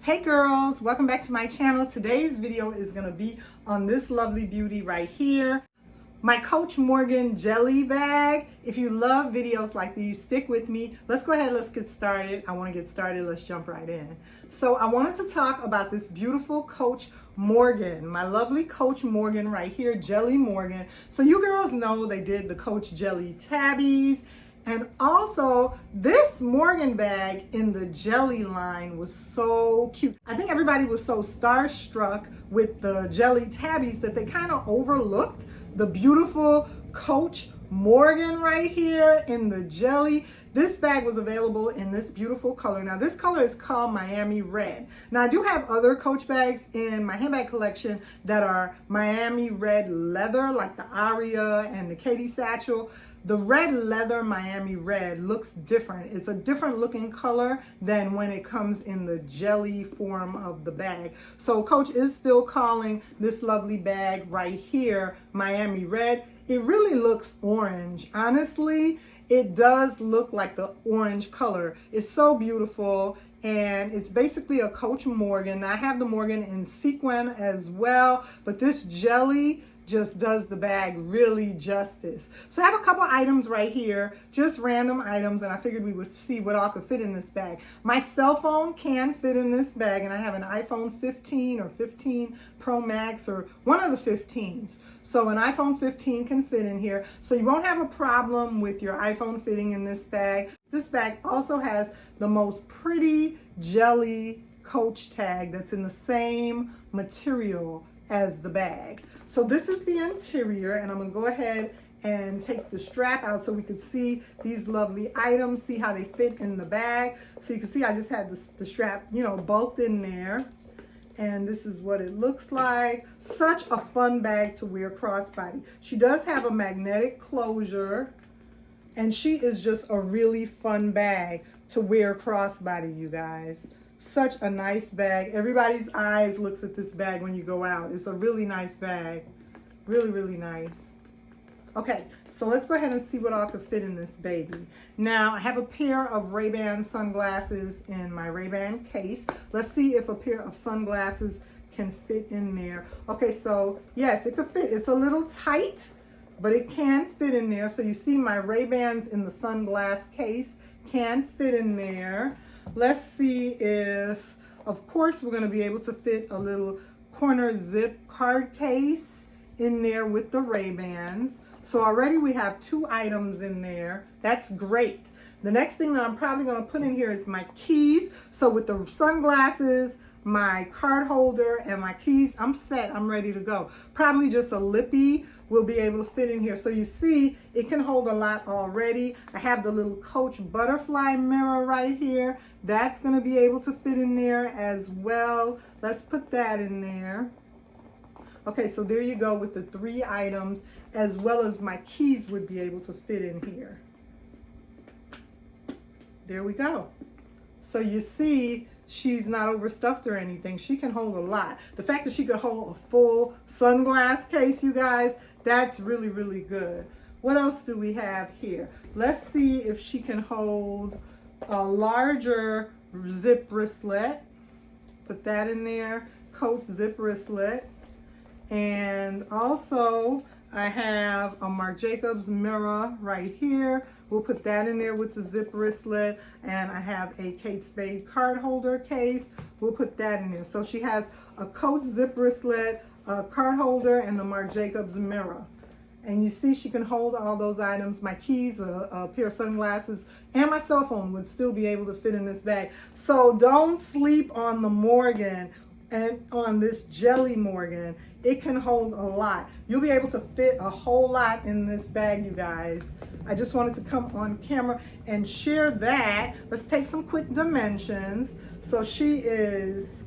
Hey girls, welcome back to my channel. Today's video is going to be on this lovely beauty right here, my Coach Morgan jelly bag. If you love videos like these, stick with me. Let's go ahead, let's get started. I want to get started, let's jump right in. So I wanted to talk about this beautiful Coach Morgan, my lovely Coach Morgan right here, Jelly Morgan. So you girls know they did the Coach Jelly tabbies. And also, this Morgan bag in the jelly line was so cute. I think everybody was so starstruck with the jelly tabbies that they kind of overlooked the beautiful Coach Morgan right here in the jelly. This bag was available in this beautiful color. Now, this color is called Miami Red. Now, I do have other Coach bags in my handbag collection that are Miami Red leather, like the Aria and the Katie Satchel. The red leather Miami Red looks different. It's a different looking color than when it comes in the jelly form of the bag. So Coach is still calling this lovely bag right here Miami Red. It really looks orange. Honestly, it does look like the orange color. It's so beautiful. And it's basically a Coach Morgan. I have the Morgan in sequin as well, but this jelly just does the bag really justice. So I have a couple items right here, just random items, and I figured we would see what all could fit in this bag. My cell phone can fit in this bag, and I have an iPhone 15 or 15 Pro Max or one of the 15s. So an iPhone 15 can fit in here. So you won't have a problem with your iPhone fitting in this bag. This bag also has the most pretty jelly Coach tag that's in the same material as the bag. So this is the interior, and I'm gonna go ahead and take the strap out so we can see these lovely items, see how they fit in the bag. So you can see I just had the strap, bulked in there. And this is what it looks like. Such a fun bag to wear crossbody. She does have a magnetic closure, and she is just a really fun bag to wear crossbody, you guys. Such a nice bag. Everybody's eyes looks at this bag when you go out. It's a really nice bag. Really, really nice. Okay, so let's go ahead and see what all could fit in this baby. Now, I have a pair of Ray-Ban sunglasses in my Ray-Ban case. Let's see if a pair of sunglasses can fit in there. Okay, so yes, it could fit. It's a little tight, but it can fit in there. So you see my Ray-Bans in the sunglass case can fit in there. Let's see if, of course, we're going to be able to fit a little corner zip card case in there with the Ray-Bans. So already we have 2 items in there. That's great. The next thing that I'm probably going to put in here is my keys. So with the sunglasses, my card holder, and my keys, I'm set. I'm ready to go. Probably just a lippy will be able to fit in here. So you see, it can hold a lot already. I have the little Coach butterfly mirror right here. That's going to be able to fit in there as well. Let's put that in there. Okay, so there you go with the 3 items, as well as my keys would be able to fit in here. There we go. So you see, she's not overstuffed or anything. She can hold a lot. The fact that she could hold a full sunglass case, you guys, that's really, really good. What else do we have here? Let's see if she can hold a larger zip wristlet. Put that in there, Coach zip wristlet. And also, I have a Marc Jacobs mirror right here. We'll put that in there with the zip wristlet. And I have a Kate Spade card holder case. We'll put that in there. So she has a Coach zip wristlet, a card holder, and the Marc Jacobs mirror. And you see she can hold all those items. My keys, a pair of sunglasses, and my cell phone would still be able to fit in this bag. So don't sleep on the Morgan and on this jelly Morgan. It can hold a lot. You'll be able to fit a whole lot in this bag, you guys. I just wanted to come on camera and share that. Let's take some quick dimensions. So she is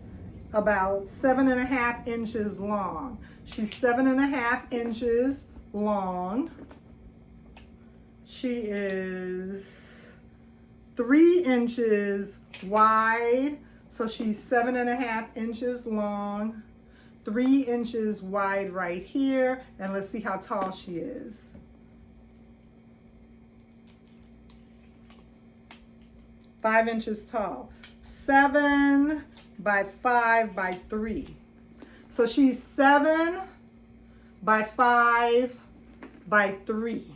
about 7.5 inches long. She's 7.5 inches long. She is 3 inches wide. So she's 7.5 inches long, 3 inches wide right here. And let's see how tall she is. 5 inches tall. 7 by 5 by 3. So she's 7 by 5 by 3.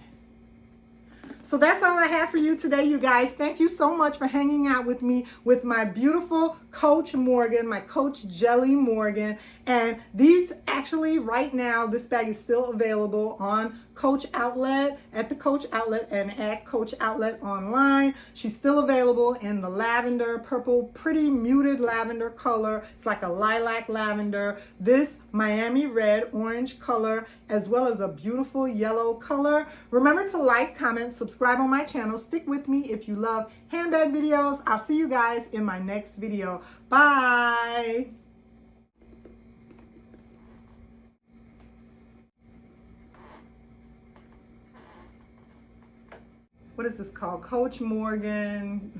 So that's all I have for you today, you guys. Thank you so much for hanging out with me with my beautiful Coach Morgan, my Coach Jelly Morgan. And these actually right now, this bag is still available on Coach Outlet, at the Coach Outlet and at Coach Outlet online. She's still available in the lavender, purple, pretty muted lavender color. It's like a lilac lavender, this Miami red, orange color, as well as a beautiful yellow color. Remember to like, comment, subscribe on my channel. Stick with me if you love handbag videos. I'll see you guys in my next video. Bye. What is this called? Coach Morgan.